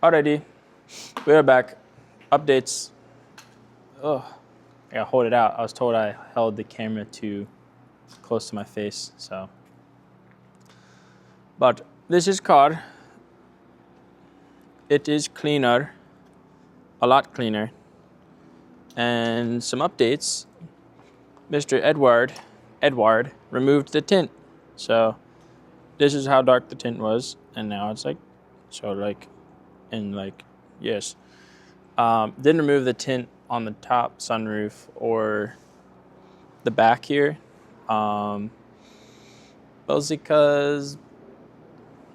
Alrighty, we're back. Updates. Oh, I gotta hold it out. I was told I held the camera too close to my face, so. But this is car. It is cleaner, a lot cleaner. And some updates. Mr. Edward removed the tint. So this is how dark the tint was, and now it's like, so like, and like, yes. Didn't remove the tint on the top sunroof or the back here. Mostly because,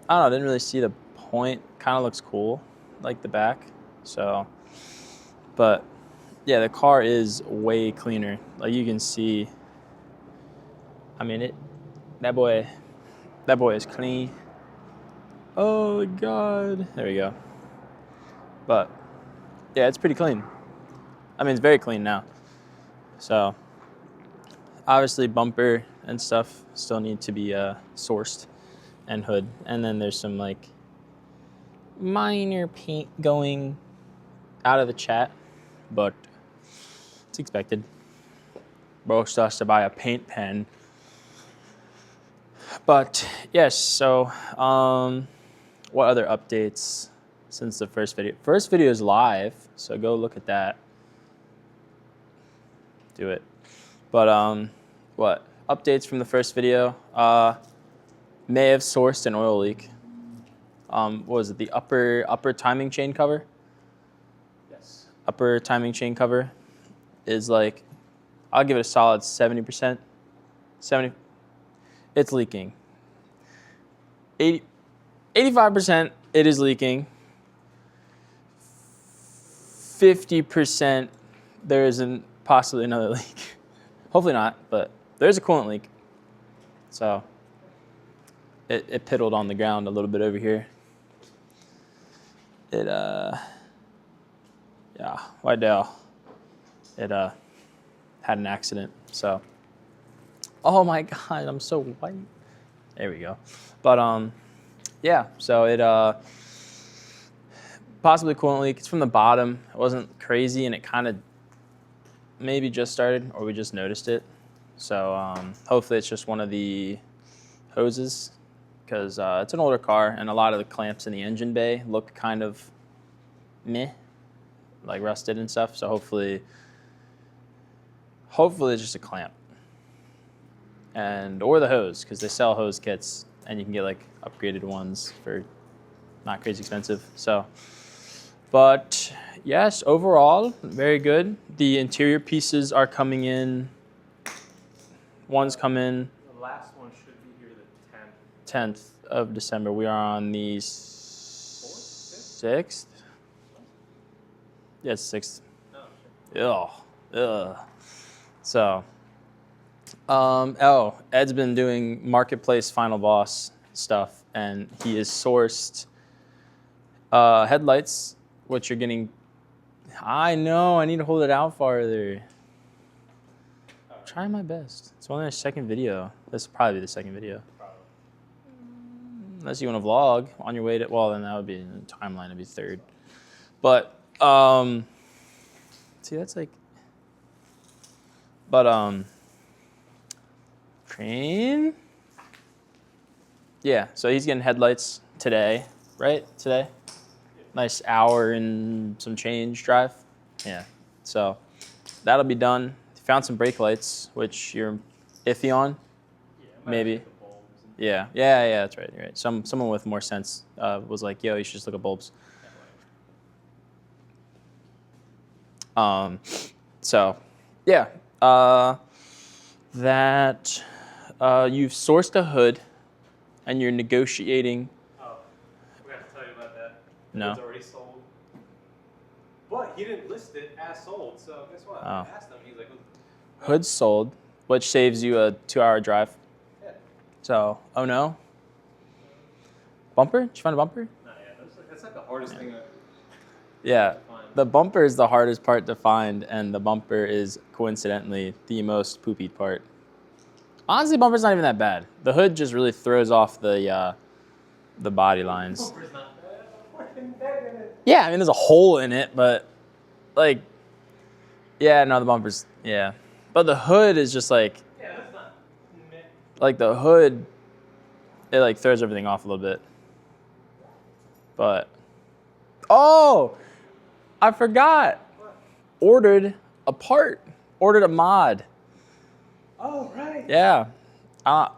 I don't know, I didn't really see the point. Kind of looks cool, like the back. So, but yeah, the car is way cleaner. Like you can see, I mean, that boy is clean. Oh my God, there we go. But yeah, it's pretty clean. I mean, it's very clean now. So obviously bumper and stuff still need to be sourced, and hood. And then there's some like minor paint going out of the chat, but it's expected. Bro still has to buy a paint pen. But yes, so what other updates since the first video? First video is live, so go look at that. Do it. But what updates from the first video? May have sourced an oil leak. What was it? The upper timing chain cover? Yes. Upper timing chain cover is like, I'll give it a solid 70%. 70. It's leaking. 85% it is leaking. 50% there isn't possibly another leak. Hopefully not, but there's a coolant leak. So it piddled on the ground a little bit over here. It yeah, Wydell. It had an accident. So, oh my God, I'm so white. There we go. But yeah, so it possibly coolant leak. It's from the bottom. It wasn't crazy, and it kind of maybe just started, or we just noticed it. So hopefully it's just one of the hoses, because it's an older car, and a lot of the clamps in the engine bay look kind of meh, like rusted and stuff. So hopefully it's just a clamp, and or the hose, because they sell hose kits, and you can get like upgraded ones for not crazy expensive. So, but yes, overall very good. The interior pieces are coming in. One's come in. The last one should be here the 10th of December. We are on the 6th. Yeah, it's 6th. Oh, ugh. So, Ed's been doing Marketplace Final Boss stuff, and he has sourced headlights, which are getting, I know, I need to hold it out farther. Try my best. It's only our second video. This will probably be the second video. Unless you want to vlog on your way to, well, then that would be in the timeline, it'd be third. But, see, that's like, but, train? Yeah, so he's getting headlights today, right? Today? Nice hour and some change drive. Yeah, so that'll be done. Found some brake lights, which you're iffy on, yeah, maybe. Yeah, that's right. You're right. Someone with more sense was like, "Yo, you should just look at bulbs." So, yeah, that you've sourced a hood, and you're negotiating. Oh, we have to tell you about that. No. It's already sold. But he didn't list it as sold, so guess what? I asked him, he's like, hood's sold, which saves you a 2-hour drive. Yeah. So, oh no. Bumper? Did you find a bumper? Not yet. That's like the hardest thing to find. The bumper is the hardest part to find, and the bumper is coincidentally the most poopy part. Honestly, bumper's not even that bad. The hood just really throws off the body lines. Bumper's not bad. I'm working dead in it. Yeah, I mean, there's a hole in it, but like, yeah, no, the bumper's, yeah. But the hood is just like, Yeah, that's not. like the hood, it like throws everything off a little bit. But, oh, I forgot. What? Ordered a part, ordered a mod. Oh, right. Yeah. Oh,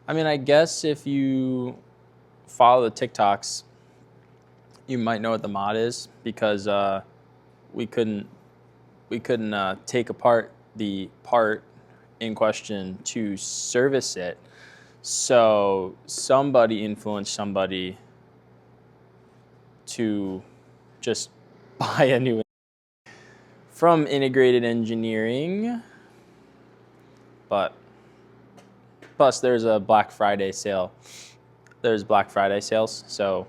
I mean, I guess if you follow the TikToks, you might know what the mod is because we couldn't take apart the part in question to service it. So somebody influenced somebody to just buy a new from integrated engineering. But plus there's a Black Friday sale. There's Black Friday sales, so,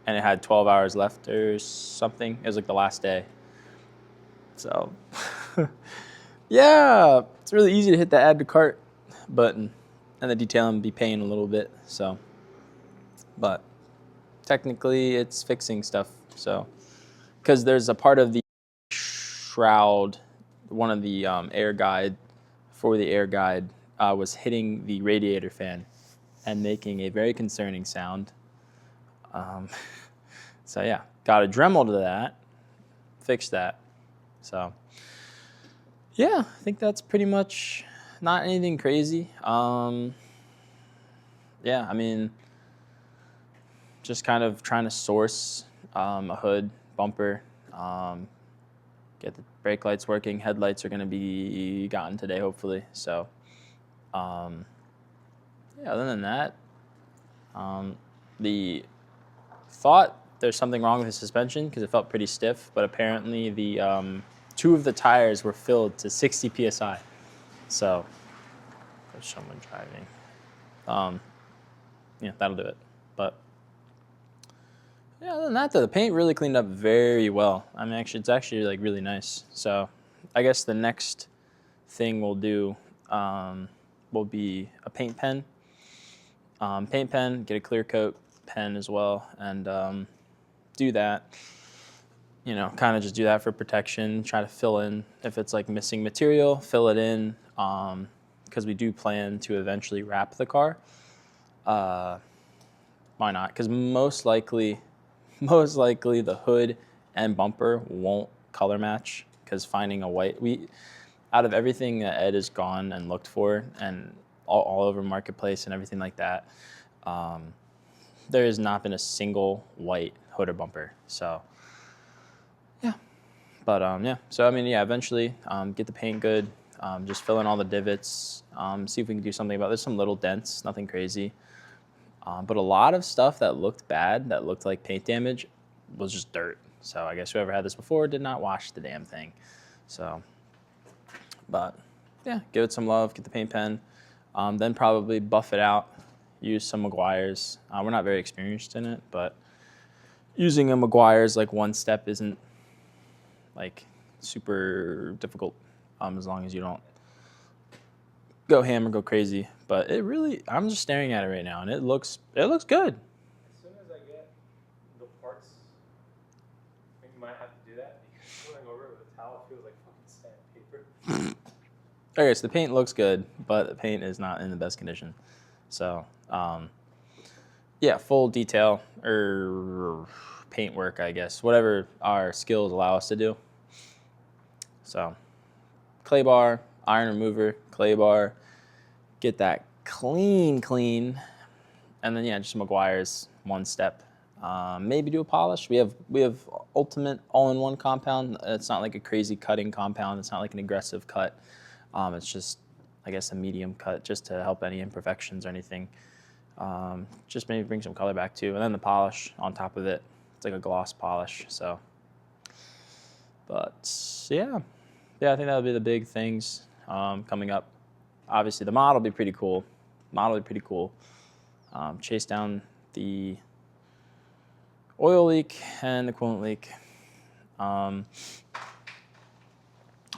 and it had 12 hours left or something. It was like the last day. So yeah, it's really easy to hit the add to cart button and the detailing be paying a little bit. So, but technically it's fixing stuff. So, because there's a part of the shroud, one of the air guide for the air guide was hitting the radiator fan and making a very concerning sound. So yeah, got a Dremel to that, fixed that. So yeah, I think that's pretty much not anything crazy. Yeah, I mean, just kind of trying to source a hood, bumper, get the brake lights working. Headlights are going to be gotten today, hopefully. So, yeah, other than that, the thought there's something wrong with the suspension because it felt pretty stiff, but apparently the two of the tires were filled to 60 psi. So, there's someone driving. Yeah, that'll do it. But yeah, other than that, though, the paint really cleaned up very well. I mean, actually, it's actually like really nice. So, I guess the next thing we'll do will be a paint pen. Get a clear coat pen as well, and do that. You know, kind of just do that for protection. Try to fill in if it's like missing material, fill it in. Because we do plan to eventually wrap the car. Why not? Because most likely the hood and bumper won't color match. Because finding a white, out of everything that Ed has gone and looked for, and all over Marketplace and everything like that, there has not been a single white hood or bumper. So yeah, but yeah. So I mean, yeah. Eventually, get the paint good. Just fill in all the divots. See if we can do something about. There's some little dents, nothing crazy. But a lot of stuff that looked bad, that looked like paint damage, was just dirt. So I guess whoever had this before did not wash the damn thing. So, but yeah, give it some love, get the paint pen, then probably buff it out, use some Meguiar's. We're not very experienced in it, but using a Meguiar's like one step isn't like super difficult, as long as you don't go ham or go crazy. But it really, I'm just staring at it right now, and it looks good. As soon as I get the parts, I think you might have to do that because going over it with a towel feels like fucking sandpaper. Okay, so the paint looks good, but the paint is not in the best condition. So, yeah, full detail or paint work, I guess, whatever our skills allow us to do. So, clay bar, iron remover, clay bar, get that clean, and then yeah, just Meguiar's one step. Maybe do a polish. We have Ultimate all-in-one compound. It's not like a crazy cutting compound. It's not like an aggressive cut. It's just, I guess, a medium cut just to help any imperfections or anything. Just maybe bring some color back too. And then the polish on top of it. It's like a gloss polish. So, but yeah, I think that'll be the big things coming up. Obviously, the mod will be pretty cool. Chase down the oil leak and the coolant leak.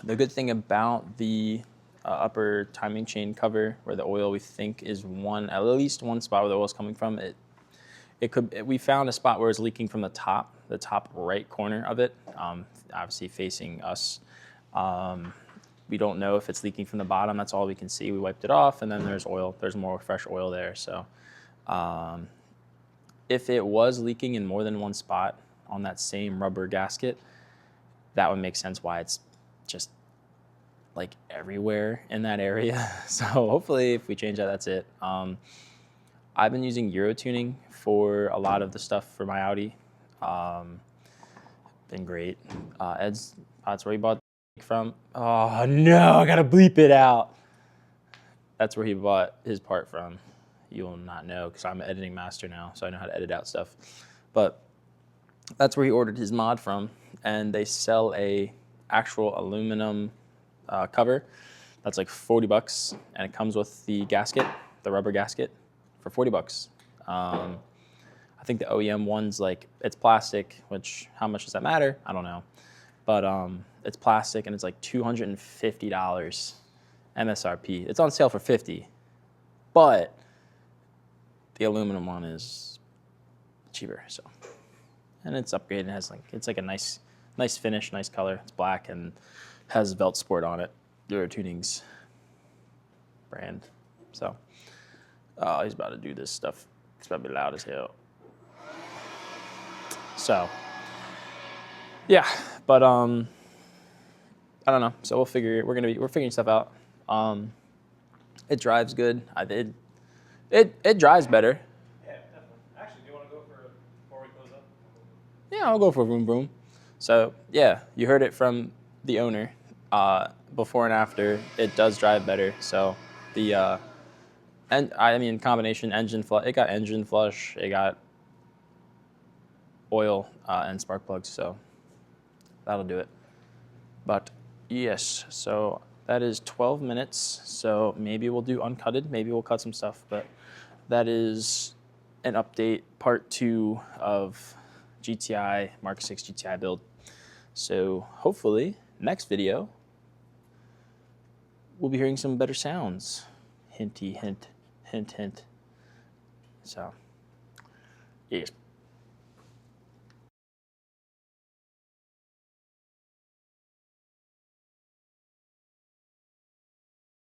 The good thing about the upper timing chain cover, where the oil we think is at least one spot where the oil is coming from, it could. We found a spot where it's leaking from the top right corner of it, obviously facing us. We don't know if it's leaking from the bottom. That's all we can see. We wiped it off, and then there's oil. There's more fresh oil there. So if it was leaking in more than one spot on that same rubber gasket, that would make sense why it's just like everywhere in that area. So hopefully if we change that, that's it. I've been using Euro tuning for a lot of the stuff for my Audi. Been great. Ed's, that's where he bought from. Oh no, I gotta bleep it out. That's where he bought his part from. You will not know because I'm an editing master now, so I know how to edit out stuff. But that's where he ordered his mod from, and they sell a actual aluminum cover that's like $40, and it comes with the gasket, the rubber gasket, for $40. I think the OEM one's like, it's plastic, which how much does that matter? I don't know, but it's plastic and it's like $250 MSRP. It's on sale for $50, but the aluminum one is cheaper. So, and it's upgraded. It has like, it's like a nice finish, nice color. It's black and has Velt Sport on it. Euro Tuning's brand. So, he's about to do this stuff. It's about to be loud as hell. So, yeah, but I don't know. So we're figuring stuff out. It drives good. It drives better. Yeah, definitely. Actually, do you want to go for before we close up? Yeah, I'll go for vroom vroom. So yeah, you heard it from the owner. Before and after, it does drive better. So the and I mean combination engine flush. It got engine flush. It got oil and spark plugs. So that'll do it. But yes, so that is 12 minutes. So maybe we'll do uncutted. Maybe we'll cut some stuff. But that is an update, part 2 of GTI, Mark 6 GTI build. So hopefully, next video, we'll be hearing some better sounds. Hinty, hint, hint, hint. So, yes.